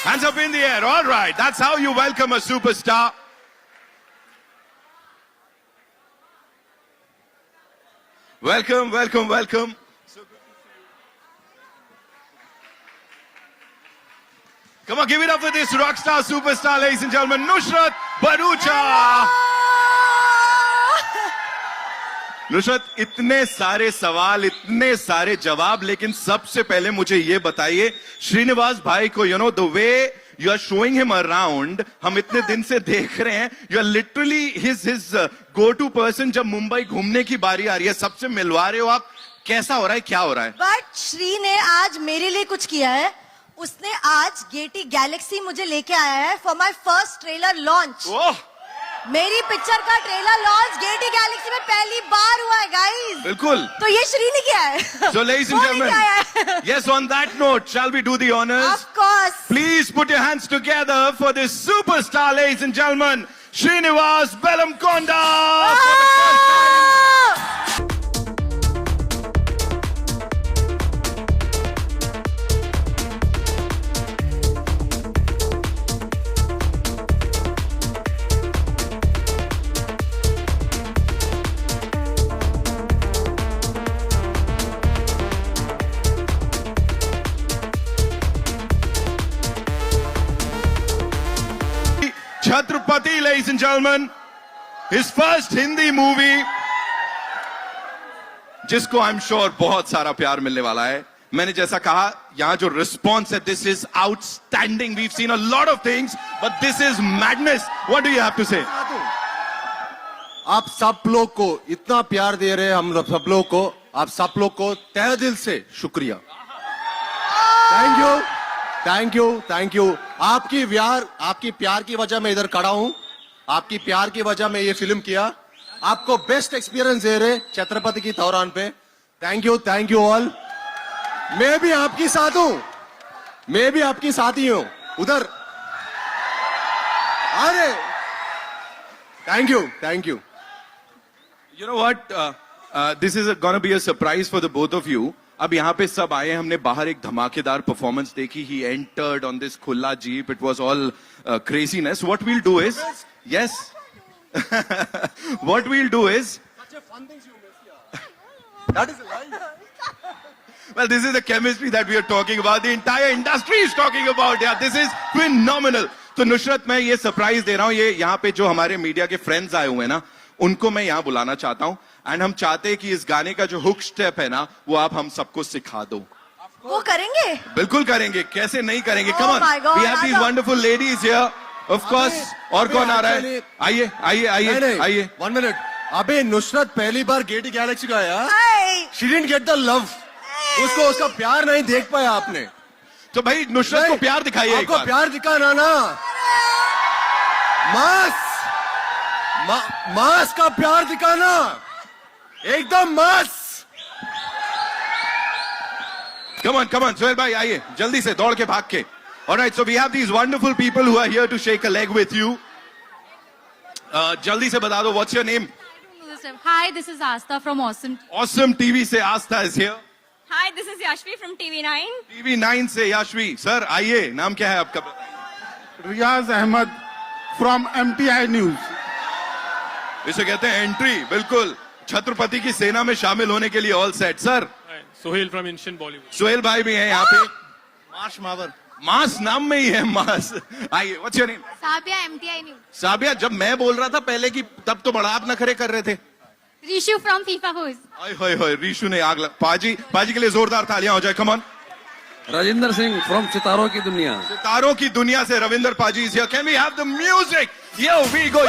Hands up in the air. All right. That's how you welcome a superstar. Welcome, welcome, welcome. Come on, give it up for this rock star, superstar, ladies and gentlemen, Nusrat Bharucha. Nusrat, इतने सारे सवाल, इतने सारे जवाब, लेकिन सबसे पहले मुझे ये बताइए, श्रीनिवास भाई को the way you are showing him around, हम इतने दिन से देख रहे हैं, you are literally his go to person. जब मुंबई घूमने की बारी आ रही है, सबसे मिलवा रहे हो आप, कैसा हो रहा है, क्या हो रहा है? बट श्री ने आज मेरे लिए कुछ किया है। उसने आज गेटी गैलेक्सी मुझे लेके आया है for my first trailer launch. मेरी पिक्चर का ट्रेलर लॉन्च गेटी गैलेक्सी में पहली बार हुआ है गाइस। बिल्कुल। तो ये श्री ने किया है। So ladies and gentlemen, yes, on that note, shall we do the honors? Of course. Please put your hands together for this superstar, ladies and gentlemen, Srinivas Belamkonda. Chhatrapati, ladies and gentlemen, his first Hindi movie, जिसको I'm sure बहुत सारा प्यार मिलने वाला है। मैंने जैसा कहा, यहाँ जो रिस्पॉन्स है, this is outstanding. We've seen a lot of things, but this is madness. What do you have to say? आप सब लोग को इतना प्यार दे रहे हैं, हम सब लोग को, आप सब लोग को तहे दिल से शुक्रिया। Thank you, thank you, thank you. आपकी प्यार की वजह मैं इधर खड़ा हूं, आपकी प्यार की वजह मैं ये फिल्म किया, आपको बेस्ट एक्सपीरियंस दे रहे छत्रपति की दौरान पे। Thank you all. मैं भी आपके साथ हूं, मैं भी आपकी साथी हूं उधर। अरे thank you. You know what? This is gonna be a surprise for the both of you. अब यहाँ पे सब आए, हमने बाहर एक धमाकेदार परफॉर्मेंस देखी. He entered on this खुला jeep. It was all craziness. What we'll do is, yes, what we'll do is, Such a fun things you miss, that is life. well, this is the chemistry that we are talking about. The entire industry is talking about. Yeah, this is phenomenal. तो नुसरत, मैं ये surprise दे रहा हूँ. ये यहाँ पे जो हमारे मीडिया के फ्रेंड्स आए हुए हैं ना, उनको मैं यहाँ बुलाना चाहता हूँ. एंड हम चाहते हैं कि इस गाने का जो हुक स्टेप है ना, वो आप हम सबको सिखा दो. वो करेंगे? बिल्कुल करेंगे, कैसे नहीं करेंगे. Oh come on, my God, we have these wonderful ladies here. Of course. और कौन आ रहा है? आइए आइए आइए आइए. 1 मिनट. अबे नुसरत पहली बार गेटी गैलेक्सी का आया. She didn't get the love. उसको उसका प्यार नहीं देख पाया आपने. तो भाई नुसरत को प्यार दिखाइए. आपको प्यार दिखाना ना. मास का प्यार दिखाना, एकदम मास. Come on, Sohail bhai, आइए जल्दी से, दौड़ के भाग के. Alright, so we have these wonderful people who are here to shake a leg with you. जल्दी से बता दो, what's your name? Hi, this is Asta from Awesome. Awesome TV से Asta is here. Hi, this is Yashvi from TV9. TV9 से याशवी. Sir आइए, नाम क्या है आपका? रियाज अहमद फ्रॉम MTI न्यूज. इसे कहते हैं एंट्री. बिल्कुल, छत्रपति की सेना में शामिल होने के लिए all set. Sir Sohail from ancient Bollywood. Sohail भाई भी हैं यहाँ पे. माश मावर. मास नाम में ही है, मास. आइए, what's your name? Sabia, MTI News. साबिया, जब मैं बोल रहा था पहले की, तब तो बड़ा आप नखरे कर रहे थे. Rishu from FIFA Who's. हाय रीशु ने आग पाजी के लिए जोरदार तालियां हो जाए. Come on. Rajendra Singh from सितारों की दुनिया. सितारों की दुनिया से रविंदर पाजी is here. Can we have the music? Here we go.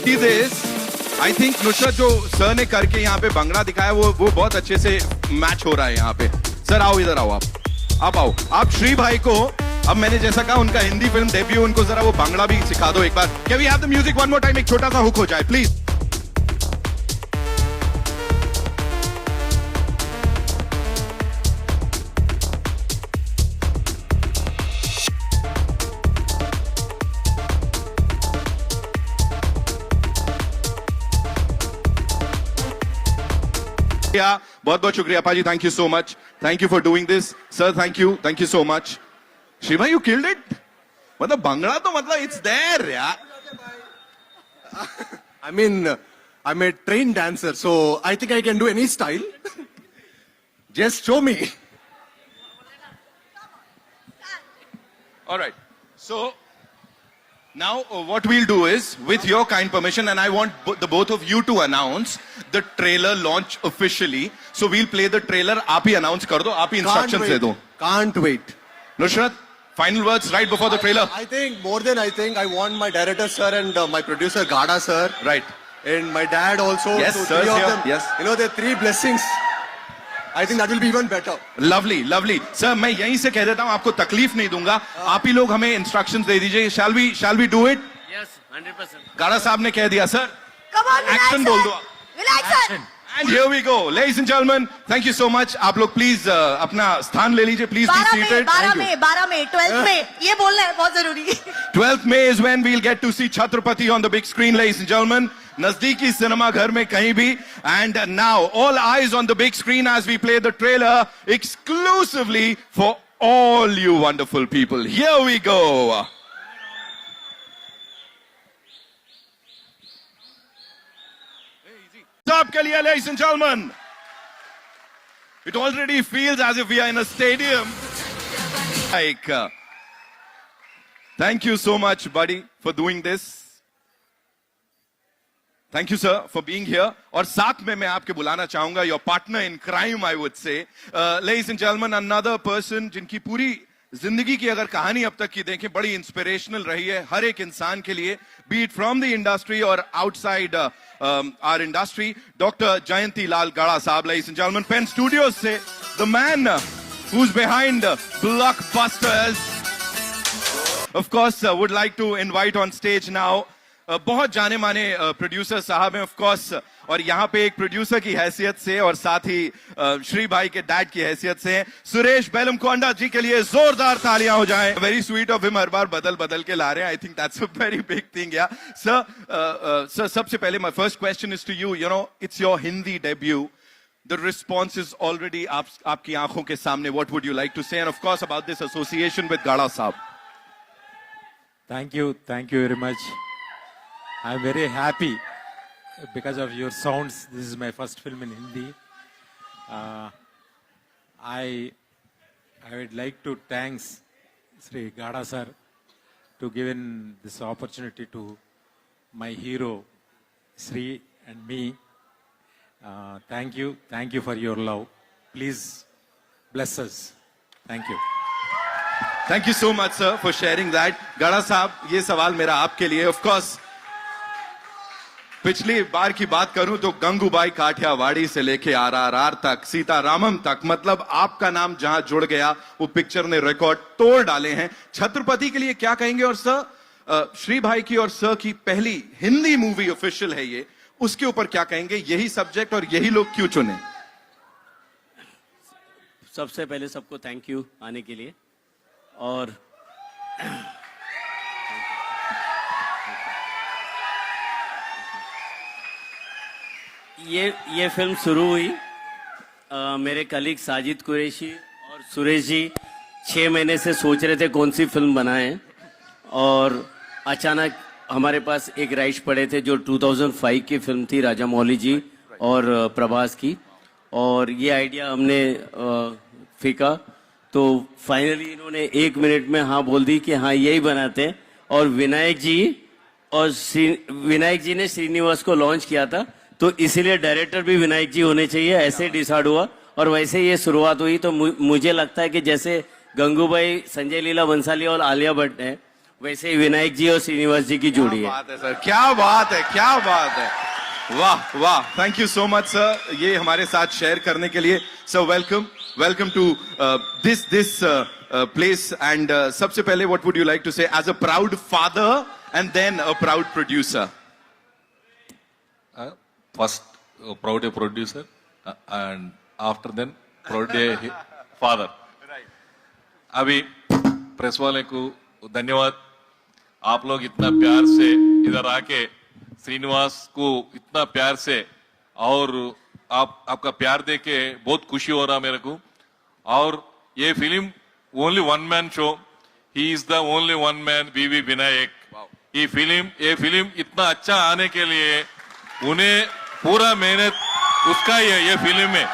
see this. I think Nusrat जो सर ने करके यहाँ पे बंगड़ा दिखाया वो बहुत अच्छे से मैच हो रहा है यहाँ पे. सर आओ इधर आओ आप आओ. आप श्री भाई को अब मैंने जैसा कहा उनका हिंदी फिल्म डेब्यू उनको जरा वो बांग्ला भी सिखा दो एक बार. Can we have the music one more time? एक छोटा सा हुक हो जाए प्लीज. बहुत बहुत शुक्रिया पाजी. Thank you so much. Thank you for doing this sir. Thank you so much. Shiva you killed it. मतलब बांग्ला तो मतलब इट्स देयर यार. I mean, I'm a trained dancer, so I think I can do any style. Just show me. All right. So now what we'll do is, with your kind permission, and I want the both of you to announce the trailer launch officially. So we'll play the trailer. आप ही announce कर दो. आप ही instructions दे दो. Can't wait. Nusrat, final words right before the trailer. I think more than I think, I want my director sir and my producer Gada sir. Right. And my dad also. Yes, so sir, three of here. them. Yes. You know, the three blessings. I think that will be even better. Lovely, lovely. Sir, मैं यहीं से कह देता हूँ आपको तकलीफ नहीं दूंगा. आप ही लोग हमें instructions दे दीजिए. Shall we do it? Yes, 100%. गाड़ा साहब ने कह दिया सर. Come on, Action बोल दो. Relax, And here we go, ladies and gentlemen. Thank you so much. आप लोग please अपना स्थान ले लीजिए. Please be seated. 12 May 12th में ये बोलना है बहुत जरूरी. 12th May is when we'll get to see Chhatrapati on the big screen, ladies and gentlemen. नजदीकी सिनेमा घर में कहीं भी. And now all eyes on the big screen as we play the trailer exclusively for all you wonderful people. Here we go. आपके लिए ladies and gentlemen. It already feels as if we are in a stadium. Like, thank you so much, buddy, for doing this. Thank you, sir, for being here. और साथ में मैं आपके बुलाना चाहूंगा your partner in crime, I would say. Ladies and gentlemen, another person जिनकी पूरी जिंदगी की अगर कहानी अब तक की देखें बड़ी इंस्पिरेशनल रही है हर एक इंसान के लिए, be it from the industry or outside our industry. Dr. Jayanti Lal Gada साहब, ladies and gentlemen, Pen Studios से the man who's behind blockbusters. Of course, would like to invite on stage now बहुत जाने माने producer साहब हैं of course, और यहाँ पे एक प्रोड्यूसर की हैसियत से और साथ ही श्री भाई के डैड की हैसियत से सुरेश बेलमकोंडा जी के लिए जोरदार तालियां हो जाएं. वेरी स्वीट ऑफ हिम, हर बार बदल के ला रहे हैं. I think that's a very big thing. Yeah sir सबसे पहले my first question is to you. You know it's your Hindi debut. The response is already आपकी आंखों के सामने. What would you like to say, and of course about this association with Gada Saab? Thank you very much. I'm very happy because of your sounds. This is my first film in Hindi. I would like to thank Sri Gada sir to giving this opportunity to my hero Sri and me. Thank you for your love. Please bless us. Thank you. Thank you so much, sir, for sharing that. Gada साहब, ये सवाल मेरा आपके लिए. Of course, पिछली बार की बात करूं तो गंगूबाई काठियावाड़ी से लेके आरआरआर तक, सीतारामम तक, मतलब आपका नाम जहां जुड़ गया वो पिक्चर ने रिकॉर्ड तोड़ डाले हैं. छत्रपति के लिए क्या कहेंगे? और सर, श्री भाई की और सर की पहली हिंदी मूवी ऑफिशियल है ये, उसके ऊपर क्या कहेंगे? यही सब्जेक्ट और यही लोग क्यों चुने? सबसे पहले सबको थैंक यू आने के लिए. और ये फिल्म शुरू हुई मेरे कलीग साजिद कुरैशी और सुरेश जी 6 महीने से सोच रहे थे कौन सी फिल्म बनाएं, और अचानक हमारे पास एक राइट्स पड़े थे जो 2005 की फिल्म थी राजा मौली जी और प्रभास की, और ये आइडिया हमने फेंका तो फाइनली इन्होंने 1 मिनट में हाँ बोल दी कि हाँ यही बनाते हैं. और विनायक जी ने श्रीनिवास को लॉन्च किया था तो इसीलिए डायरेक्टर भी विनायक जी होने चाहिए, ऐसे डिसाइड हुआ और वैसे ये शुरुआत हुई. तो मुझे लगता है कि जैसे गंगूबाई, संजय लीला बंसाली और आलिया भट्ट है, वैसे ही विनायक जी और श्रीनिवास जी की जोड़ी है। बात है सर, क्या बात है, क्या बात है, वाह वाह, thank you so much sir ये हमारे साथ शेयर करने के लिए। Sir welcome, welcome to this place and सबसे पहले what would you like to say as a proud father and then a proud producer? First, proud a producer, and after then, proud a father. अभी press वाले को धन्यवाद। आप लोग इतना प्यार से इधर आके श्रीनिवास को इतना प्यार से, और आपका प्यार देके बहुत खुशी हो रहा मेरे को। और ये film only one man show, he is the only one man, V Vinayak. ये फिल्म इतना अच्छा आने के लिए उन्हें पूरा मेहनत उसका ही है। ये फिल्म में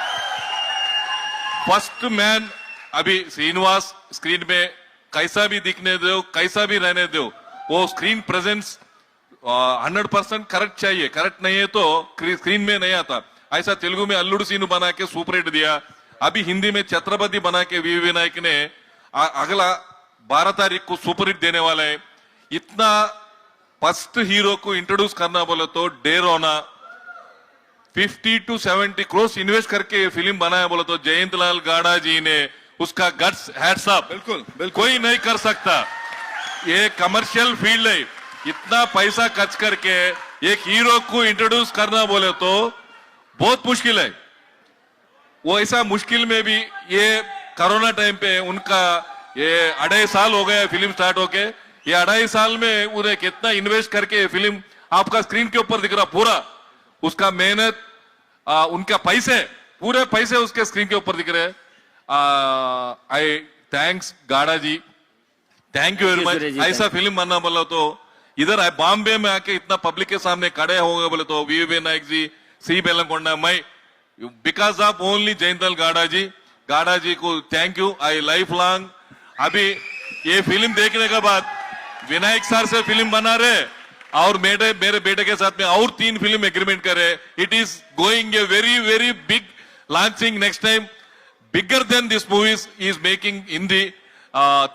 फर्स्ट मैन। अभी श्रीनिवास स्क्रीन में कैसा भी दिखने दो, कैसा भी रहने दो, वो स्क्रीन प्रेजेंस 100% करेक्ट चाहिए। करेक्ट नहीं है तो स्क्रीन में नहीं आता। ऐसा तेलुगु में अल्लूड़ सीनु बना के सुपर हिट दिया, अभी हिंदी में छत्रपति बना के वी विनायक ने अगला 12 तारीख को सुपर हिट देने वाला है। इतना फर्स्ट हीरो को इंट्रोड्यूस करना बोले तो डेर होना, 50 to 70 करोड़ इन्वेस्ट करके ये फिल्म बनाया बोले तो जयंत लाल गाड़ा जी ने उसका गट्स, हैट्स ऑफ। बिल्कुल कोई नहीं कर सकता। ये कमर्शियल फील्ड है, इतना पैसा खर्च करके एक हीरो को इंट्रोड्यूस करना बोले तो बहुत मुश्किल है। वो ऐसा मुश्किल में भी ये कोरोना टाइम पे उनका ये 2.5 साल हो गया फिल्म स्टार्ट होके, ये 2.5 साल में उन्हें कितना इन्वेस्ट करके फिल्म आपका स्क्रीन के ऊपर दिख रहा पूरा, उसका मेहनत, उनका पैसे, पूरे पैसे उसके स्क्रीन के ऊपर दिख रहे हैं। आई थैंक्स गाड़ा जी, थैंक यू वेरी मच। ऐसा फिल्म बनना बोला तो इधर बॉम्बे में आके इतना पब्लिक के सामने खड़े हो गए बोले तो वी विनायक जी, सी बेलंकोंडा, मैं बिकॉज ऑफ ओनली जयंतल गाड़ा जी को thank you. I life long. अभी ये फिल्म देखने के बाद विनायक सर से फिल्म बना रहे और मेरे बेटे के साथ में और 3 फिल्म एग्रीमेंट करे। It is going a very very big launching next time, bigger than this movies is making Hindi.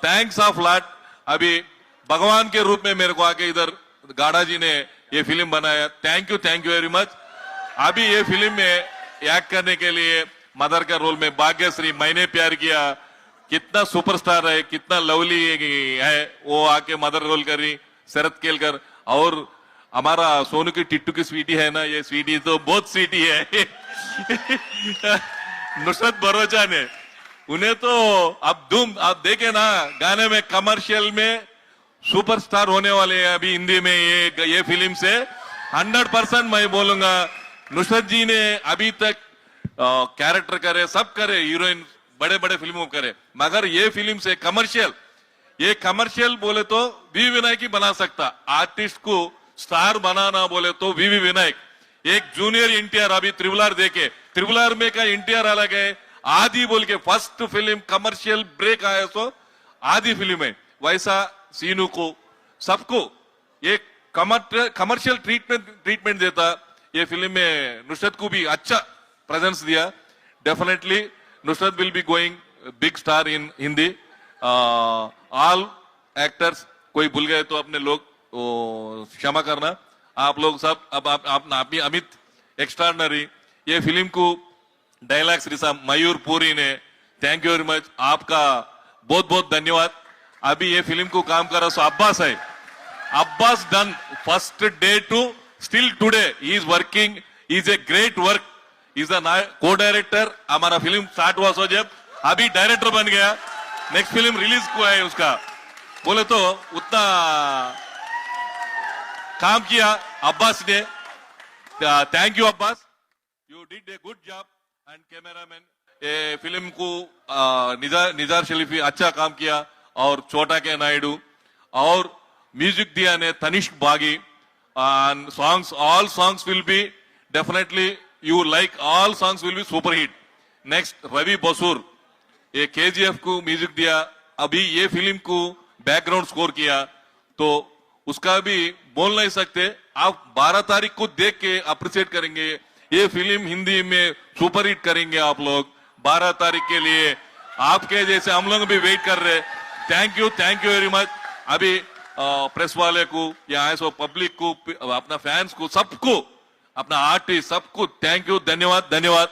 Thanks of lot. अभी भगवान के रूप में मेरे को आके इधर गाड़ा जी ने ये फिल्म बनाया, थैंक यू वेरी मच। अभी ये फिल्म में एक्ट करने के लिए मदर का रोल में भाग्यश्री, मैंने प्यार किया, कितना सुपरस्टार है, कितना लवली है, वो आके मदर रोल करी, शरद केलकर। और हमारा सोनू की टिट्टू की स्वीटी है ना, ये स्वीटी तो बहुत स्वीटी है नुसरत भरोचा ने, उन्हें तो अब धूम, आप देखे ना गाने में, कमर्शियल में सुपरस्टार होने वाले हैं अभी हिंदी में ये फिल्म से 100% मैं बोलूंगा। नुसरत जी ने अभी तक कैरेक्टर करे, सब करे, हीरोइन बड़े बड़े फिल्मों करे, मगर ये फिल्म से कमर्शियल बोले तो वी विनायक ही बना सकता। आर्टिस्ट को स्टार बनाना बोले तो वी विनायक। एक जूनियर एनटीआर, अभी RRR देखे, RRR में का एनटीआर अलग है, आदि बोल के फर्स्ट फिल्म कमर्शियल ब्रेक आया तो आदि फिल्म है। वैसा सीनू को सबको एक कमर्शियल ट्रीटमेंट देता। ये फिल्म में नुसरत को भी अच्छा प्रेजेंस दिया। Definitely Nusrat will be going big star in Hindi. All actors, कोई भूल गए तो अपने लोग क्षमा करना, आप लोग सब। अब आप अमित एक्स्ट्राऑर्डिनरी, ये फिल्म को डायलॉग्स रिसा मयूर पुरी ने, थैंक यू वेरी मच, आपका बहुत बहुत धन्यवाद। अभी ये फिल्म को काम कर रहा सो अब्बास है, Abbas done first day to still today he is working, is a great work, is a co director. हमारा फिल्म स्टार्ट हुआ सो जब, अभी डायरेक्टर बन गया, नेक्स्ट फिल्म रिलीज हुआ है उसका, बोले तो उतना काम किया अब्बास ने। Thank you Abbas, you did a good job. And cameraman, ये फिल्म को निजार शरीफी अच्छा काम किया, और छोटा के नायडू, और म्यूजिक दिया ने Tanishk Bagchi. And songs, all songs will be definitely, you like, all songs will be super hit. Next Ravi Basrur, ये KGF को म्यूजिक दिया, अभी ये फिल्म को बैकग्राउंड स्कोर किया, तो उसका भी बोल नहीं सकते। आप 12 तारीख को देख के अप्रिशिएट करेंगे, ये फिल्म हिंदी में सुपर हिट करेंगे आप लोग। 12 तारीख के लिए आपके जैसे हम लोग भी वेट कर रहे। Thank you very much. अभी प्रेस वाले को यहाँ सो पब्लिक को अपना फैंस को सबको अपना आर्टिस्ट सबको थैंक यू धन्यवाद धन्यवाद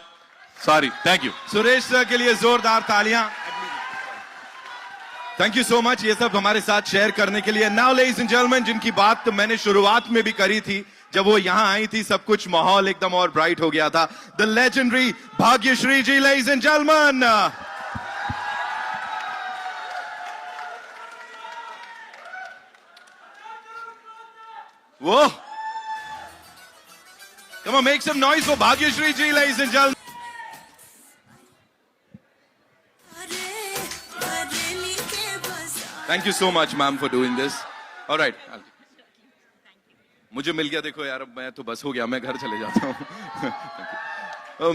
sorry thank you Suresh sir के लिए जोरदार तालियां. थैंक यू सो मच ये सब हमारे साथ शेयर करने के लिए. नाउ लेडीज एंड जेंटलमैन, जिनकी बात तो मैंने शुरुआत में भी करी थी, जब वो यहां आई थी सब कुछ माहौल एकदम और ब्राइट हो गया था. The legendary Bhagyashree ji, ladies and gentleman. वो come on, make some noise for Bhagyashree ji, ladies and gentlemen. Thank you so much, ma'am, for doing this. All right. मुझे मिल गया देखो यार, अब मैं तो बस हो गया, मैं घर चले जाता हूँ.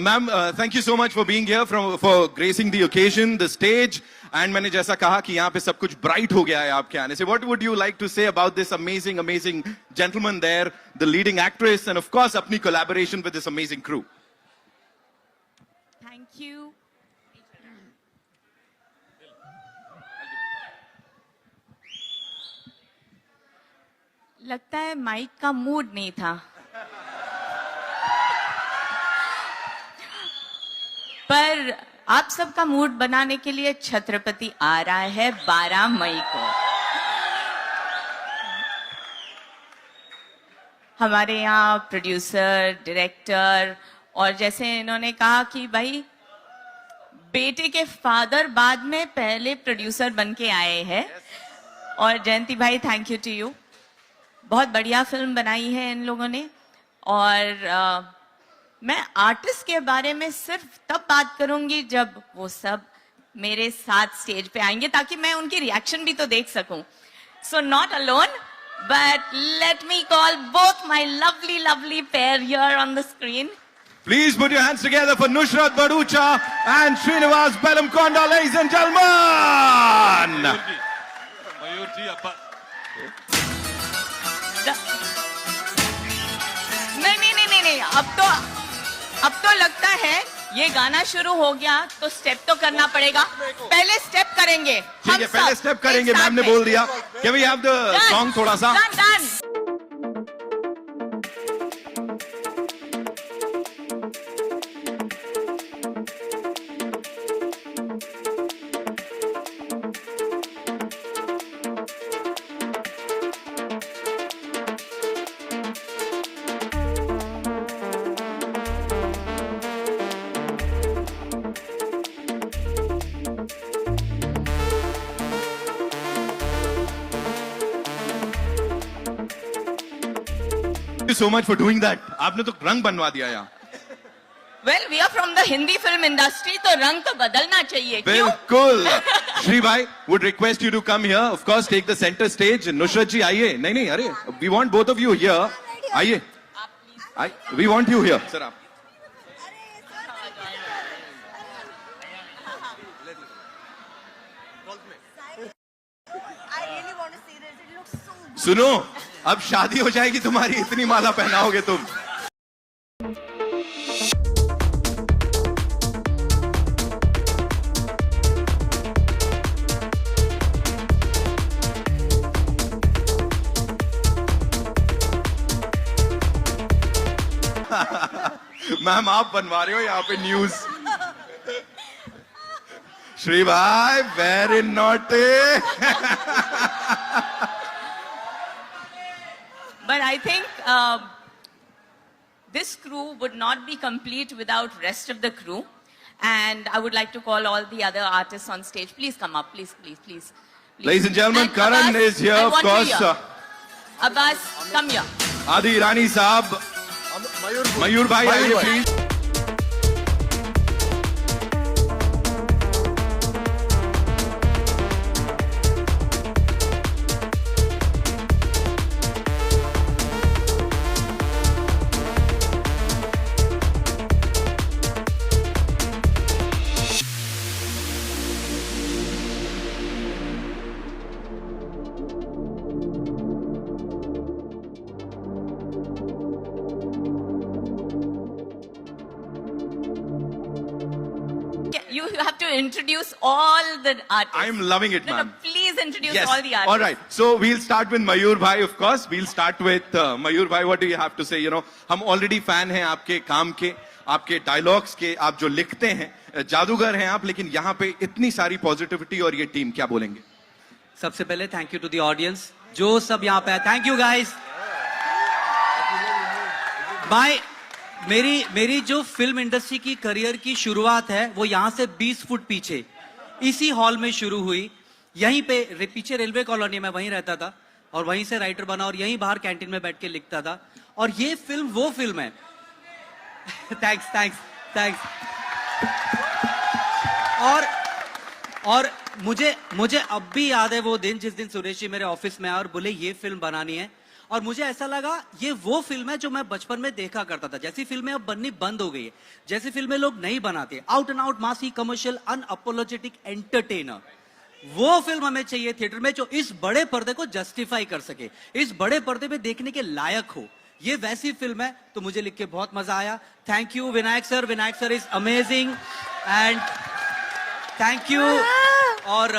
Ma'am, thank you so much for being here, for gracing the occasion, the stage. And मैंने जैसा कहा कि यहाँ पे सब कुछ bright हो गया है आपके आने से. What would you like to say about this amazing, amazing gentleman there, the leading actress, and of course अपनी collaboration with this amazing crew? Thank you. लगता है माइक का मूड नहीं था, पर आप सबका मूड बनाने के लिए छत्रपति आ रहा है 12 मई को. हमारे यहाँ प्रोड्यूसर, डायरेक्टर, और जैसे इन्होंने कहा कि भाई बेटे के फादर बाद में पहले प्रोड्यूसर बन के आए हैं. और जयंती भाई, थैंक यू टू यू. बहुत बढ़िया फिल्म बनाई है इन लोगों ने. और मैं आर्टिस्ट के बारे में सिर्फ तब बात करूंगी जब वो सब मेरे साथ स्टेज पे आएंगे, ताकि मैं उनकी रिएक्शन भी तो देख सकूं. So not alone, but let me call both my lovely lovely pair here on the screen. Please put your hands together for Nushrat Bharucha and Srinivas Belamkonda, ladies and gentlemen. मयूर जी अपा नहीं, अब तो लगता है ये गाना शुरू हो गया तो स्टेप तो करना पड़ेगा. पहले स्टेप करेंगे. ठीक है, पहले स्टेप करेंगे. मैम ने बोल दिया. Can we have the song थोड़ा सा? Done. Thank you so much for doing that. आपने तो रंग बनवा दिया यहाँ. Well, we are from the Hindi film industry, तो रंग तो बदलना चाहिए. क्यों? बिल्कुल. श्री भाई, would request you to come here. Of course, take the center stage. Nusrat जी आइए. नहीं, अरे, we want both of you here. आइए. We want you here. Sir आप. सुनो, अब शादी हो जाएगी तुम्हारी, इतनी माला पहनाओगे तुम. मैम आप बनवा रहे हो यहाँ पे न्यूज. श्री भाई, very naughty. But I think this crew would not be complete without rest of the crew. And I would like to call all the other artists on stage. Please come up, please. Ladies and gentlemen, And Karan Abbas, is here, I of want you course. here. Abbas, come here. Adi Irani साहब, मयूर भाई आइए please. You have to introduce all the artists. I'm loving it, No, ma'am. please introduce Yes. all the artists. All right. So we'll start with Mayur Bhai, of course. We'll start with Mayur Bhai. What do you have to say? You know, हम already fan हैं आपके काम के, आपके dialogues के, आप जो लिखते हैं, जादूगर हैं आप, लेकिन यहाँ पे इतनी सारी positivity और ये टीम, क्या बोलेंगे? सबसे पहले thank you to the audience जो सब यहाँ पे है. Thank you guys. मेरी जो फिल्म इंडस्ट्री की करियर की शुरुआत है वो यहाँ से 20 फुट पीछे इसी हॉल में शुरू हुई. यहीं पे पीछे रेलवे कॉलोनी में वहीं रहता था और वहीं से राइटर बना और यहीं बाहर कैंटीन में बैठ के लिखता था. और ये फिल्म वो फिल्म है. थैंक्स. और मुझे अब भी याद है वो दिन जिस दिन सुरेश जी मेरे ऑफिस में आए और बोले ये फिल्म बनानी है. और मुझे ऐसा लगा ये वो फिल्म है जो मैं बचपन में देखा करता था. जैसी फिल्में अब बननी बंद हो गई है, जैसी फिल्में लोग नहीं बनाते, आउट एंड आउट मासी कमर्शियल अनअपोलोजेटिक एंटरटेनर, वो फिल्म हमें चाहिए थिएटर में जो इस बड़े पर्दे को जस्टिफाई कर सके, इस बड़े पर्दे पे देखने के लायक हो. ये वैसी फिल्म है. तो मुझे लिख के बहुत मजा आया. Thank you Vinayak sir is amazing and thank you. और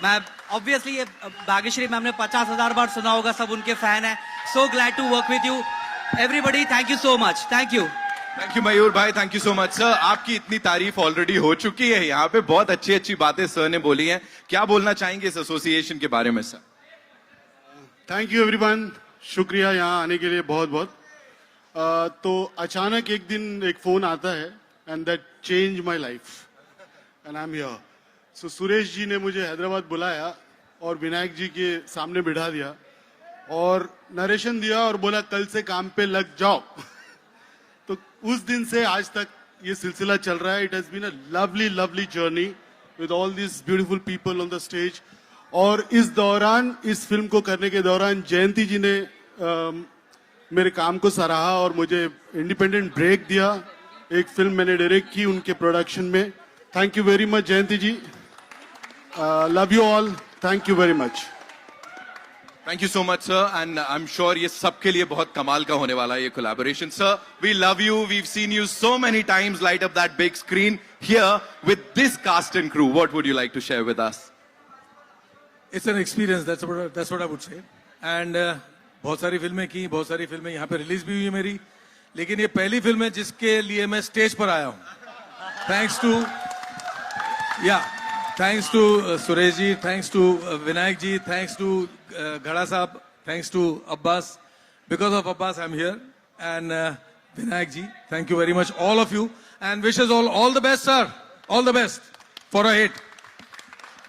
मैं ऑब्वियसली ये भाग्यश्री मैम ने 50,000 बार सुना होगा, सब उनके फैन है. So glad to work with you everybody. Thank you so much. Thank you Mayur भाई. Thank you so much sir. आपकी इतनी तारीफ ऑलरेडी हो चुकी है यहाँ पे, बहुत अच्छी बातें सर ने बोली हैं. क्या बोलना चाहेंगे इस एसोसिएशन के बारे में सर? Thank you everyone. शुक्रिया यहाँ आने के लिए बहुत बहुत. तो अचानक एक दिन एक फोन आता है and that change my life and I am here. So Suresh ji ने मुझे हैदराबाद बुलाया और विनायक जी के सामने बिठा दिया और नरेशन दिया और बोला कल से काम पे लग जाओ. तो उस दिन से आज तक ये सिलसिला चल रहा है. It has been a lovely journey with all this beautiful people on the stage. और इस दौरान, इस फिल्म को करने के दौरान जयंती जी ने मेरे काम को सराहा और मुझे इंडिपेंडेंट ब्रेक दिया. एक फिल्म मैंने डायरेक्ट की उनके प्रोडक्शन में. Thank you very much Jayanti ji. Love you all. Thank you very much. Thank you so much sir. And I am sure ये सबके लिए बहुत कमाल का होने वाला है ये collaboration. Sir we love you. We've seen you so many times light up that big screen here with this cast and crew. What would you like to share with us? It's an experience. That's what I would say. And बहुत सारी फिल्में की, बहुत सारी फिल्में यहाँ पे release भी हुई है मेरी, लेकिन ये पहली फिल्म है जिसके लिए मैं स्टेज पर आया हूँ. Thanks to Suresh ji, thanks to Vinayak ji, thanks to Ghada साहब, thanks to Abbas. Because of Abbas I am here. And Vinayak ji, thank you very much all of you and wishes all the best sir. All the best for a hit.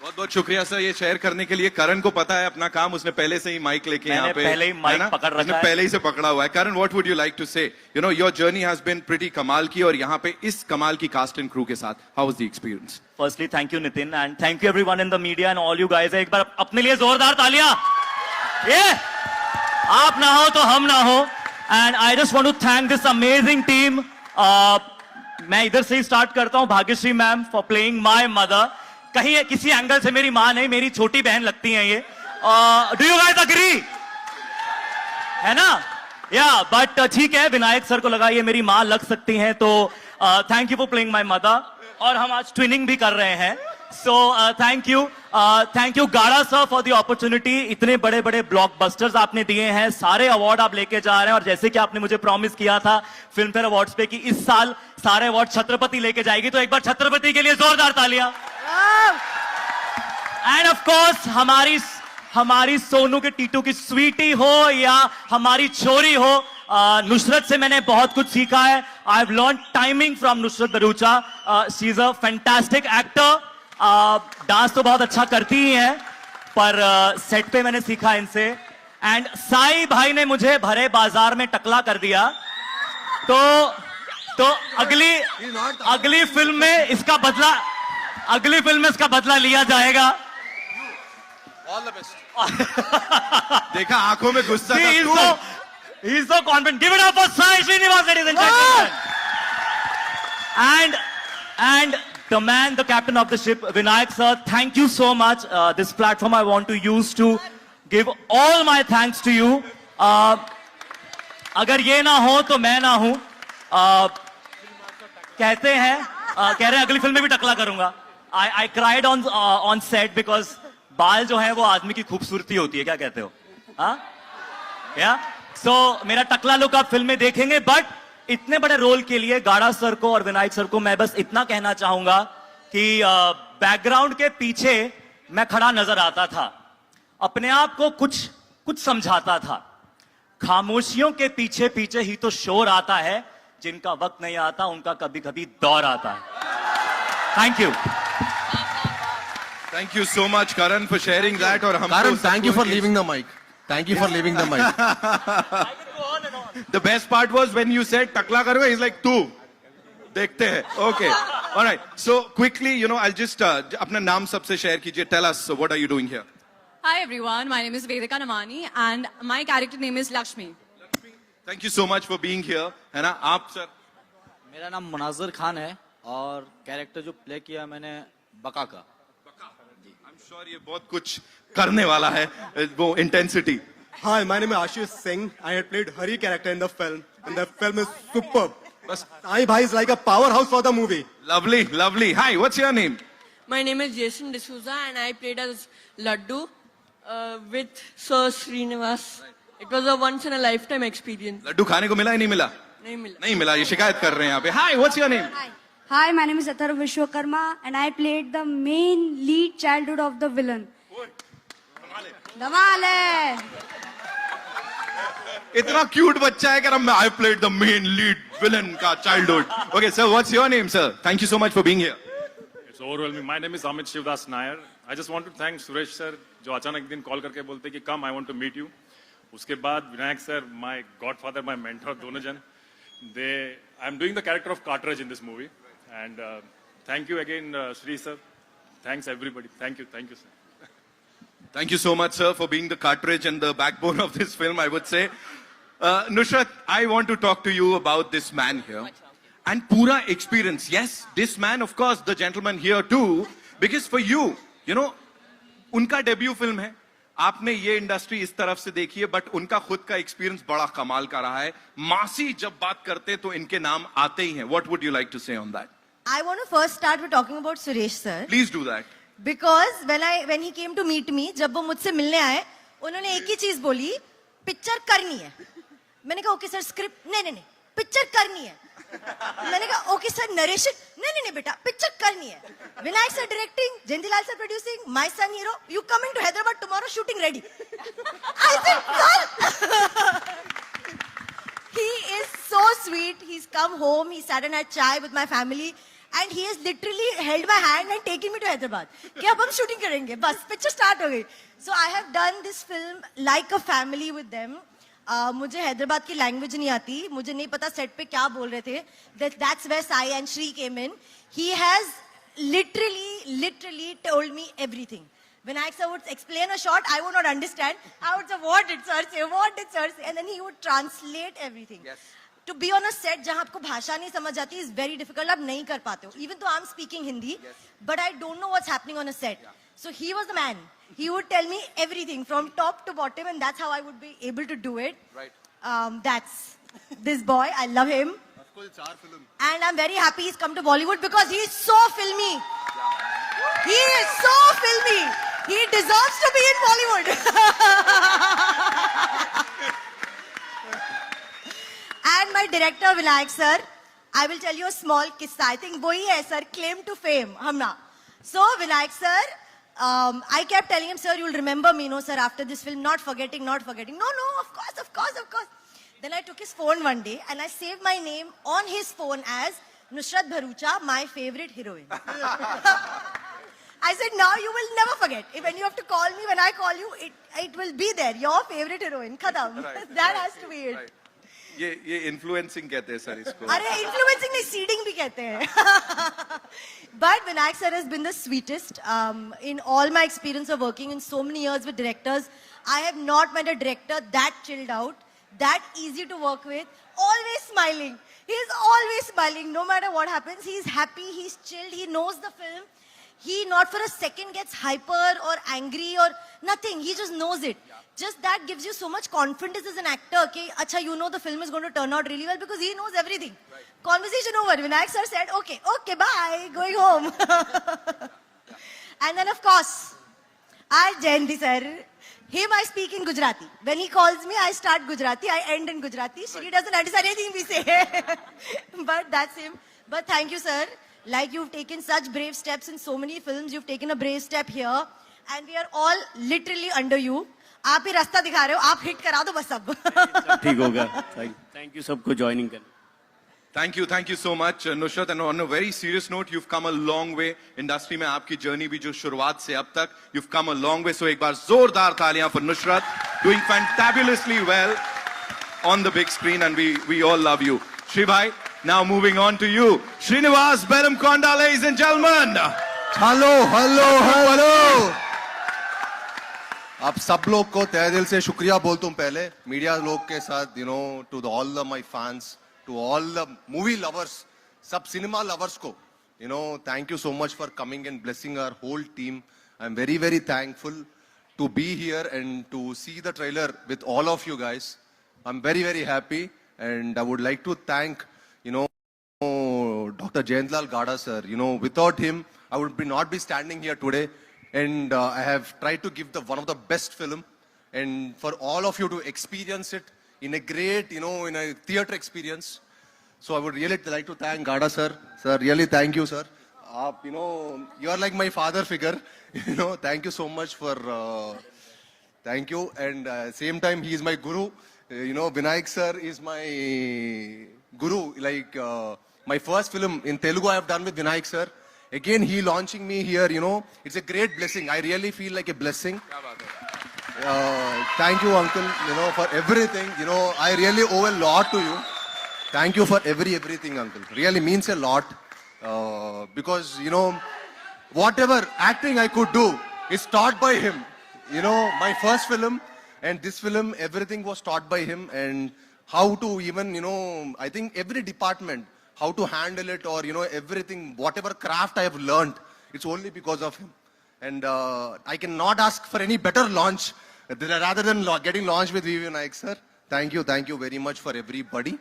बहुत बहुत शुक्रिया sir ये share करने के लिए. करण को पता है अपना काम, उसने पहले से ही माइक लेके यहाँ पे पहले ही माइक पकड़ रखा है. पहले ही से पकड़ा हुआ है. Karan, what would you like to say? You know your journey has been pretty कमाल की और यहाँ पे इस कमाल की कास्ट एंड क्रू के साथ how was the experience? Firstly thank you Nitin and thank you everyone in the media and all you guys. एक बार अपने लिए जोरदार तालियां. ये आप ना हो तो हम ना हो. And I just want to thank this amazing team. मैं इधर से ही स्टार्ट करता हूं. Bhagyashree ma'am for playing my mother. कहीं किसी एंगल से मेरी मां नहीं, मेरी छोटी बहन लगती हैं ये. Do you guys agree? है ना? या बट ठीक है, विनायक सर को लगा ये मेरी मां लग सकती हैं, तो thank you for playing my mother. और हम आज ट्विनिंग भी कर रहे हैं. सो थैंक यू गाड़ा सर फॉर द अपॉर्चुनिटी. इतने बड़े बड़े ब्लॉकबस्टर्स आपने दिए हैं, सारे अवार्ड आप लेके जा रहे हैं. और जैसे कि आपने मुझे प्रॉमिस किया था फिल्म फेयर अवार्ड्स पे कि इस साल सारे अवार्ड छत्रपति लेके जाएगी, तो एक बार छत्रपति के लिए जोरदार तालियां. एंड ऑफ कोर्स हमारी सोनू के टीटू की स्वीटी हो या हमारी छोरी हो, नुसरत से मैंने बहुत कुछ सीखा है. I have learn timing from Nusrat Bharucha. She is a fantastic actor. Dance तो बहुत अच्छा करती ही है, पर सेट पे मैंने सीखा इनसे. एंड साई भाई ने मुझे भरे बाजार में टकला कर दिया. तो अगली फिल्म में इसका बदला लिया जाएगा. All the best. देखा आंखों में गुस्सा था. He is so confident. Give it up for Sai Srinivas, ladies and gentlemen. And the man, the captain of the ship, Vinayak sir, thank you so much. This platform I want to use to give all my thanks to you. अगर ये ना हो तो मैं ना हूं. कहते हैं कह रहे हैं अगली फिल्म में भी टकला करूंगा. I cried on set because बाल जो है वो आदमी की खूबसूरती होती है, क्या कहते हो? हाँ? या? So मेरा टकला लुक आप फिल्म में देखेंगे, बट इतने बड़े रोल के लिए गाड़ा सर को और विनायक सर को मैं बस इतना कहना चाहूंगा कि बैकग्राउंड के पीछे मैं खड़ा नजर आता था, अपने आप को कुछ समझाता था. खामोशियों के पीछे पीछे ही तो शोर आता है, जिनका वक्त नहीं आता उनका कभी कभी दौर आता है. Thank you. Thank you so much, Karan, for sharing that. और हमको Karan, thank you for सबको leaving the mic. Thank you for leaving the mic. The best part was when you said टकला करोगे, he's like तू देखते हैं. Okay, all right. So quickly, I'll just अपना नाम सबसे share कीजिए. Tell us, what are you doing here? Hi everyone, my name is Vedika Namani and my character name is Lakshmi. Thank you so much for being here. है ना? आप sir? मेरा नाम मुनाजिर खान है और कैरेक्टर जो प्ले किया मैंने बका का. I'm sure ये बहुत कुछ करने वाला है, वो intensity. Hi, my name is Ashish Singh. I had played Hari character in the film, and the film is superb. Sai Bhai is like a powerhouse for the movie. Lovely, lovely. Hi, what's your name? My name is Jason D'Souza and I played as Laddu with Sir Srinivas. It was a once in a lifetime experience. Laddu खाने को मिला या नहीं मिला? नहीं मिला. नहीं मिला, ये शिकायत कर रहे हैं यहाँ पे. Hi, what's your name? Hi, my name is Athar Vishwakarma and I played the main lead childhood of the villain. धमाल है. इतना क्यूट बच्चा है कि I played the main lead villain का childhood. Okay, sir, what's your name, sir? Thank you so much for being here. It's overwhelming. My name is Amit Shivdas Nair. I just want to thank Suresh sir, जो अचानक एक दिन call करके बोलते कि come, I want to meet you. उसके बाद Vinayak sir, my godfather, my mentor, दोनों जन. I'm doing the character of Cartridge in this movie. And thank you again, Sri sir. Thanks everybody. Thank you, sir. Thank you so much, sir, for being the cartridge and the backbone of this film, I would say. Nusrat, I want to talk to you about this man here. And pura experience. Yes, this man, of course, the gentleman here too. Because for you, उनका debut film है. आपने ये industry इस तरफ से देखी है, but उनका खुद का एक्सपीरियंस बड़ा कमाल का रहा है. मासी जब बात करते तो इनके नाम आते ही हैं. What would you like to say on that? I want to first start with talking about Suresh sir. Please do that. Because when he came to meet me, जब वो मुझसे मिलने आए, उन्होंने एक ही चीज बोली, पिक्चर करनी है. मैंने कहा ओके सर, स्क्रिप्ट नहीं, पिक्चर करनी है. मैंने कहा ओके सर, नरेशन नहीं बेटा, पिक्चर करनी है. Vinayak sir directing, Jayantilal sir producing, my son hero, you coming to Hyderabad tomorrow, shooting ready. I said he is so sweet. He's come home, he sat and had chai with my family. And he has literally held my hand and taken me to Hyderabad. कि अब हम shooting करेंगे, बस picture start हो गई. So I have done this film like a family with them. मुझे हैदराबाद की language नहीं आती, मुझे नहीं पता set पे क्या बोल रहे थे. That's where Sai and Shri came in. He has literally told me everything. Vinayak sir would explain a shot, I would not understand. I would say, what did sir say? And then he would translate everything. Yes. To be on a set जहाँ आपको भाषा नहीं समझ आती is very difficult. आप नहीं कर पाते हो. Even though I'm speaking Hindi, but I don't know what's happening on a set. So he was the man. He would tell me everything from top to bottom, and that's how I would be able to do it. Right. That's this boy. I love him. And I'm very happy he's come to Bollywood because he is so filmy. He is so filmy. He deserves to be in Bollywood. And my director Vinayak sir, I will tell you a small kissa. I think wohi hai sir, claim to fame, humna. So Vinayak sir, I kept telling him, sir, you'll remember me, no sir, after this film, not forgetting. No, of course. Then I took his phone one day and I saved my name on his phone as Nusrat Bharucha, my favorite heroine. I said, now you will never forget. When you have to call me, when I call you, it will be there. Your favorite heroine. Khatam. Right. That has to be it. Right. ये influencing कहते हैं sir इसको. अरे influencing नहीं, seeding भी कहते हैं. But Vinayak sir has been the sweetest. In all my experience of working in so many years with directors, I have not met a director that chilled out, that easy to work with, always smiling. He is always smiling. No matter what happens, he is happy, he's chilled, he knows the film. he not for a second gets hyper or angry or nothing. He just knows it. Just that gives you so much confidence as an actor. Okay, acha, you know the film is going to turn out really well because he knows everything. Conversation over. Vinayak sir said, okay, bye, going home. And then of course, Jayanti sir, him I speak in Gujarati. When he calls me, I start Gujarati, I end in Gujarati. She doesn't understand anything we say. But that's him. But thank you, sir. Like you've taken such brave steps in so many films, you've taken a brave step here. And we are all literally under you. आप ही रास्ता दिखा रहे हो, आप hit करा दो बस सब. सब ठीक होगा. Thank you सबको joining करने. Thank you so much, Nusrat. And on a very serious note, you've come a long way. Industry में आपकी journey भी जो शुरुआत से अब तक, you've come a long way. So एक बार जोरदार तालियां for Nusrat, doing fantabulously well on the big screen, and we all love you. Shri Bhai, now moving on to you, Srinivas Belamkonda, ladies and gentlemen. Hello आप सब लोग को तहे दिल से शुक्रिया बोलता हूँ. पहले मीडिया लोग के साथ, to all the my fans, to all the movie lovers, सब सिनेमा लवर्स को, thank you so much for coming and blessing our whole team. I'm very, very thankful to be here and to see the trailer with all of you guys. I'm very, very happy, and I would like to thank, Dr. Jayantlal Gada sir. Without him, I would not be standing here today. And I have tried to give one of the best film, and for all of you to experience it in a great, in a theater experience. So I would really like to thank Gada sir. Sir, really thank you, sir. You are like my father figure. Thank you so much for, thank you. And same time, he is my guru. Vinayak sir is my guru. Like my first film in Telugu I have done with Vinayak sir. Again, he launching me here, it's a great blessing. I really feel like a blessing. Thank you, uncle, for everything. I really owe a lot to you. Thank you for everything, uncle. Really means a lot. Because, whatever acting I could do is taught by him. My first film and this film, everything was taught by him. And how to even, I think every department, how to handle it, or everything, whatever craft I have learned, it's only because of him. And I cannot ask for any better launch rather than getting launched with VV Vinayak sir. Thank you very much for everybody.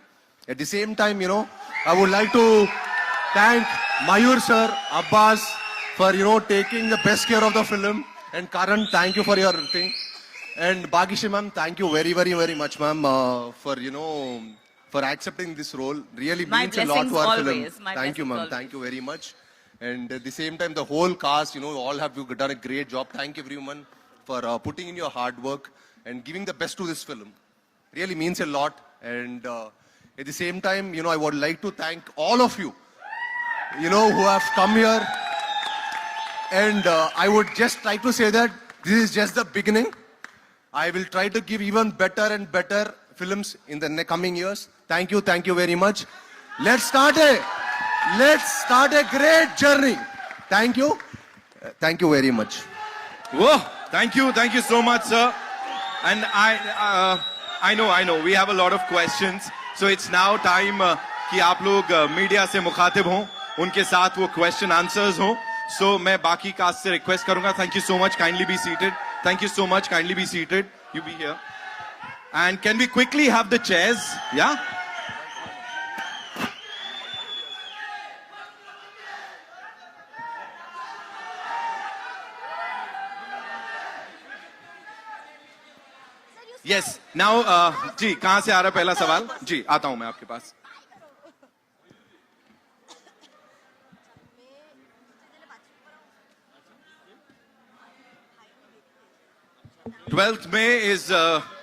At the same time, I would like to thank Mayur sir, Abbas, for taking the best care of the film, and Karan, thank you for your thing, and Bhagishi ma'am, thank you very, very, very much, ma'am, for accepting this role. Really means a lot to our film. Thank you, ma'am. Thank you very much. And at the same time, the whole cast, all have done a great job. Thank you, everyone, for putting in your hard work and giving the best to this film. Really means a lot. And at the same time, I would like to thank all of you, who have come here. And I would just try to say that this is just the beginning. I will try to give even better and better films in the coming years. Thank you very much. Let's start a great journey. Thank you very much. Whoa, thank you so much, sir. And I know we have a lot of questions, so it's now time कि आप लोग media से मुखातिब हों, उनके साथ वो question answers हों. So मैं बाकी कास्ट से request करूंगा. Thank you so much, kindly be seated. Thank you so much, kindly be seated. You be here. And can we quickly have the chairs? Yeah? Yes. Now, जी कहाँ से आ रहा है पहला सवाल? जी आता हूं मैं आपके पास. 12th May is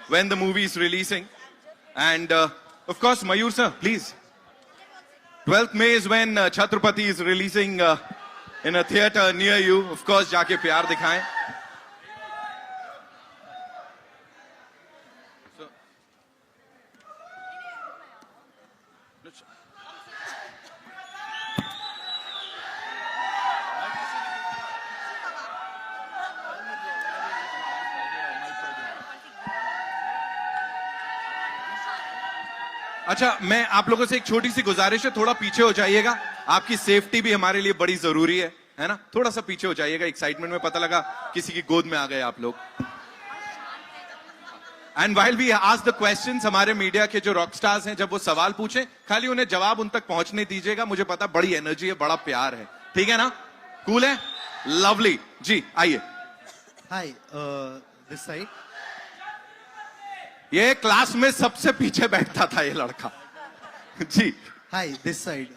when the movie is releasing, and of course, Mayur sir, please. 12th May is when Chhatrapati is releasing in a theater near you. Of course, जाके प्यार दिखाएं. अच्छा, मैं आप लोगों से एक छोटी सी गुजारिश है, थोड़ा पीछे हो जाइएगा. आपकी सेफ्टी भी हमारे लिए बड़ी जरूरी है. है ना? थोड़ा सा पीछे हो जाइएगा, एक्साइटमेंट में पता लगा किसी की गोद में आ गए आप लोग. And while we ask the questions, हमारे मीडिया के जो रॉक स्टार्स हैं, जब वो सवाल पूछें, खाली उन्हें जवाब उन तक पहुंचने दीजिएगा. मुझे पता बड़ी एनर्जी है, बड़ा प्यार है, ठीक है ना? कूल है, लवली जी, आइए. Hi, this side. ये क्लास में सबसे पीछे बैठता था ये लड़का. जी. Hi, this side.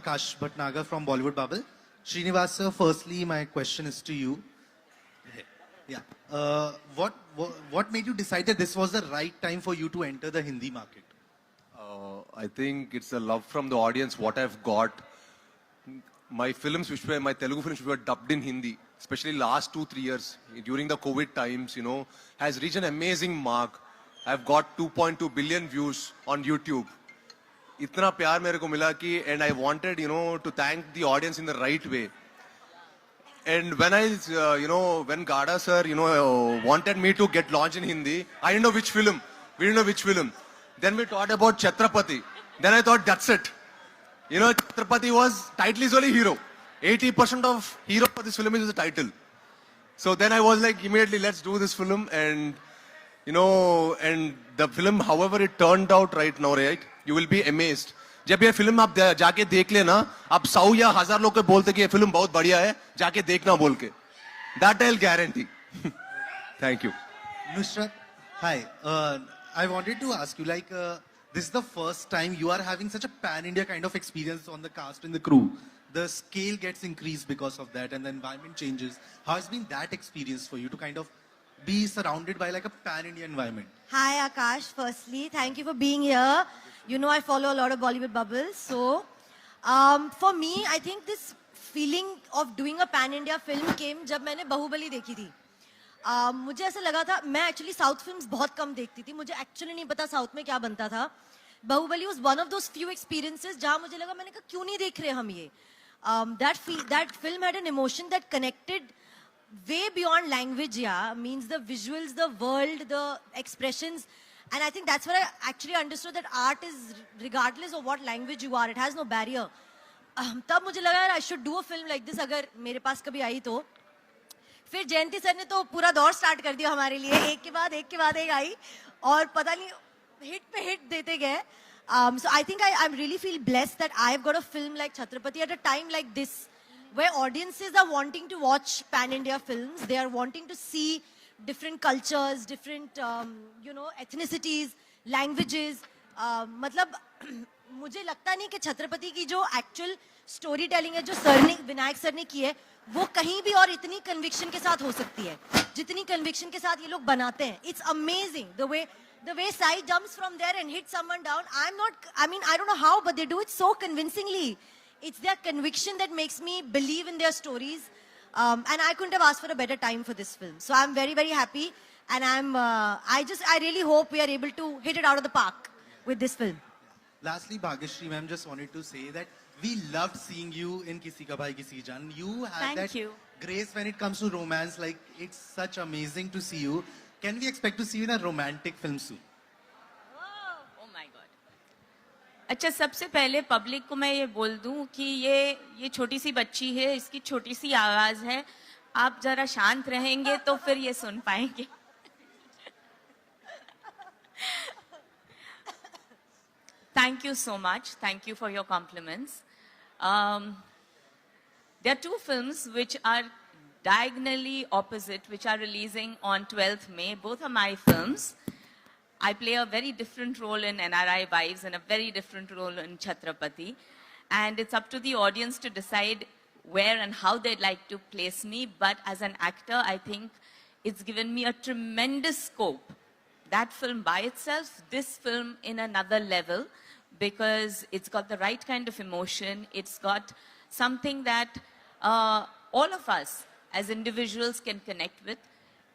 Akash Bhatnagar from Bollywood Bubble. Srinivas sir, firstly, my question is to you. Yeah. What made you decide that this was the right time for you to enter the Hindi market? I think it's a love from the audience what I've got. My Telugu films which were dubbed in Hindi, especially last 2-3 years during the COVID times, has reached an amazing mark. I've got 2.2 billion views on YouTube. इतना प्यार मेरे को मिला कि, and I wanted, to thank the audience in the right way. And when when Gada sir, wanted me to get launched in Hindi, I didn't know which film. We didn't know which film. Then we thought about Chhatrapati. Then I thought, that's it. Chhatrapati was, title is only hero. 80% of hero for this film is the title. So then I was like, immediately, let's do this film. And, and the film, however it turned out right now, right? You will be amazed. जब ये film आप जाके देख लेना, आप 100 या 1000 लोग को बोलते कि ये फिल्म बहुत बढ़िया है, जाके देखना बोल के. That I'll guarantee. Thank you. Nusrat, hi. I wanted to ask you, this is the first time you are having such a pan-India kind of experience on the cast and the crew. The scale gets increased because of that and the environment changes. How has been that experience for you to kind of be surrounded by like a pan-India environment? Hi Akash, firstly, thank you for being here. I follow a lot of Bollywood bubbles. So, for me, I think this feeling of doing a pan-India film came जब मैंने बाहुबली देखी थी. मुझे ऐसा लगा था, मैं actually south films बहुत कम देखती थी, मुझे एक्चुअली नहीं पता साउथ में क्या बनता था. Baahubali was one of those few experiences जहाँ मुझे लगा, मैंने कहा क्यों नहीं देख रहे हम ये. That film had an emotion that connected way beyond language, means the visuals, the world, the expressions. And I think that's where I actually understood that art is regardless of what language you are, it has no barrier. तब मुझे लगा I should do a film like this अगर मेरे पास कभी आई तो. फिर जयंती sir ने तो पूरा दौर स्टार्ट कर दिया हमारे लिए, एक के बाद एक आई और पता नहीं हिट पे हिट देते गए. So I think I really feel blessed that I've got a film like Chhatrapati at a time like this, where audiences are wanting to watch pan-India films. They are wanting to see different cultures, different, ethnicities, languages. मतलब मुझे लगता नहीं कि छत्रपति की जो actual story telling है जो Vinayak sir ने की है, वो कहीं भी और इतनी कन्विक्शन के साथ हो सकती है जितनी कन्विक्शन के साथ ये लोग बनाते हैं. It's amazing the way Sai jumps from there and hits someone down. I don't know how, but they do it so convincingly. It's their conviction that makes me believe in their stories. And I couldn't have asked for a better time for this film. So I'm very, very happy. And I really hope we are able to hit it out of the park with this film. Lastly, Bhagyashree ma'am, just wanted to say that we loved seeing you in Kisi Ka Bhai Kisi Jaan. You have that grace when it comes to romance. Like, it's such amazing to see you. Can we expect to see you in a romantic film soon? Oh my God. अच्छा, सबसे पहले public को मैं ये बोल दूं कि ये छोटी सी बच्ची है, इसकी छोटी सी आवाज है. आप जरा शांत रहेंगे तो फिर ये सुन पाएंगे. Thank you so much. Thank you for your compliments. There are two films which are diagonally opposite, which are releasing on 12th May. Both are my films. I play a very different role in NRI Vibes and a very different role in Chhatrapati. And it's up to the audience to decide where and how they'd like to place me. But as an actor, I think it's given me a tremendous scope. That film by itself, this film in another level, because it's got the right kind of emotion. It's got something that all of us as individuals can connect with.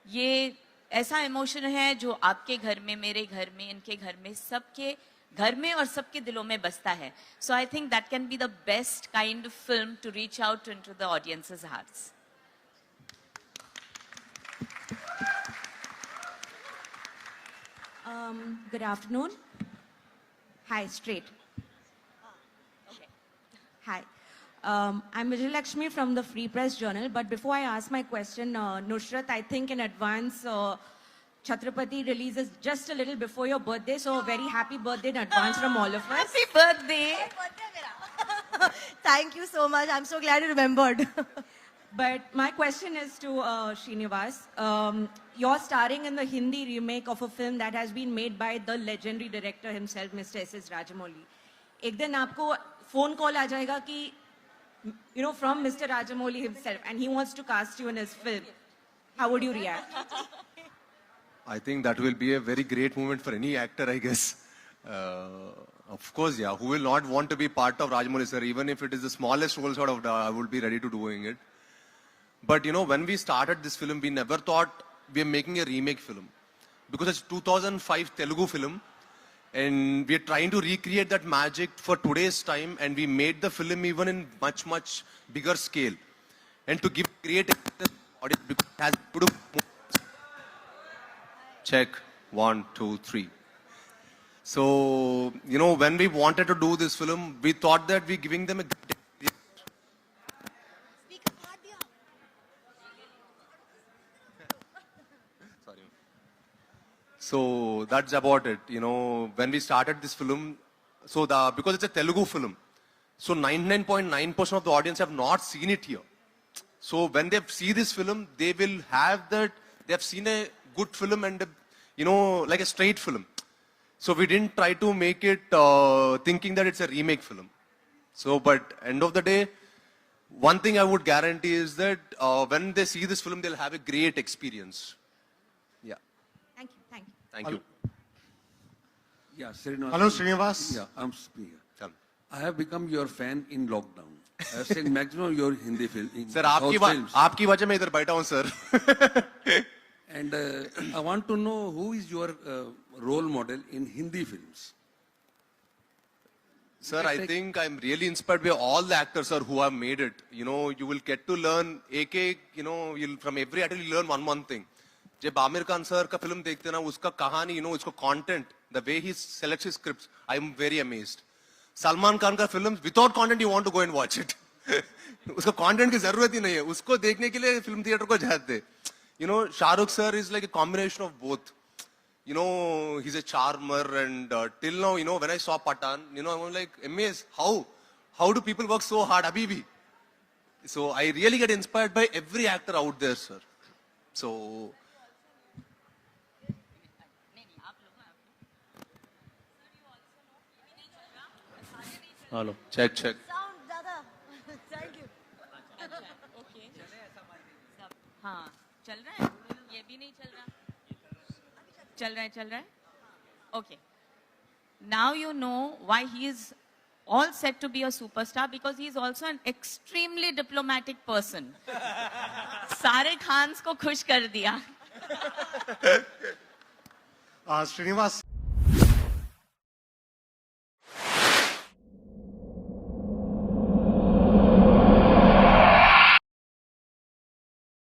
ये ऐसा emotion है जो आपके घर में, मेरे घर में, इनके घर में, सबके घर में और सबके दिलों में बसता है. So I think that can be the best kind of film to reach out into the audience's hearts. Good afternoon. Hi, straight. Okay. Hi. I'm Vijayalakshmi from the Free Press Journal. But before I ask my question, Nusrat, I think in advance, Chhatrapati releases just a little before your birthday. So a very happy birthday in advance from all of us. Happy birthday. Thank you so much. I'm so glad you remembered. But my question is to Srinivas. You're starring in the Hindi remake of a film that has been made by the legendary director himself, Mr. S.S. Rajamouli. एक दिन आपको phone call आ जाएगा कि, you know, from Mr. Rajamouli himself, and he wants to cast you in his film. How would you react? I think that will be a very great moment for any actor, I guess. Of course, yeah. Who will not want to be part of Rajamouli sir? Even if it is the smallest role, sort of, I would be ready to doing it. But you know, when we started this film, we never thought we are making a remake film, because it's 2005 Telugu film, and we are trying to recreate that magic for today's time, and we made the film even in much bigger scale, and to give great audience because it has beautiful. Check 1, 2, 3. So you know, when we wanted to do this film, we thought that we're giving them a great experience. Sorry. So that's about it. You know, when we started this film, so because it's a Telugu film, so 99.9% of the audience have not seen it here. So when they see this film, they will have that, they have seen a good film and, you know, like a straight film. So we didn't try to make it thinking that it's a remake film. So, but end of the day, one thing I would guarantee is that when they see this film, they'll have a great experience. Yeah. Thank you. Thank you. Thank you. Yeah, Srinivas. Hello, Srinivas. Yeah, I'm speaking. Chal. I have become your fan in lockdown. I have seen maximum your Hindi film. Sir, आपकी वजह मैं इधर बैठा हूँ, sir. And I want to know who is your role model in Hindi films. Sir, I think I'm really inspired by all the actors, sir, who have made it. You know, you will get to learn, you know, from every actor you learn one thing. जब Aamir Khan sir का film देखते ना, उसका कहानी, you know, उसका content, the way he selects his scripts, I'm very amazed. Salman Khan का film, without content you want to go and watch it. उसका content की जरूरत ही नहीं है, उसको देखने के लिए film theater को जाते. You know, Shah Rukh sir is like a combination of both. You know, he's a charmer, and till now, you know, when I saw Pathan, you know, I was like amazed. How do people work so hard, Habibi? So I really get inspired by every actor out there, sir. So. Hello. Check. Sound, Dada. Thank you. Okay. हाँ, चल रहा है? ये भी नहीं चल रहा? चल रहा है? Okay. Now you know why he is all set to be a superstar, because he is also an extremely diplomatic person. सारे खान्स को खुश कर दिया. Srinivas.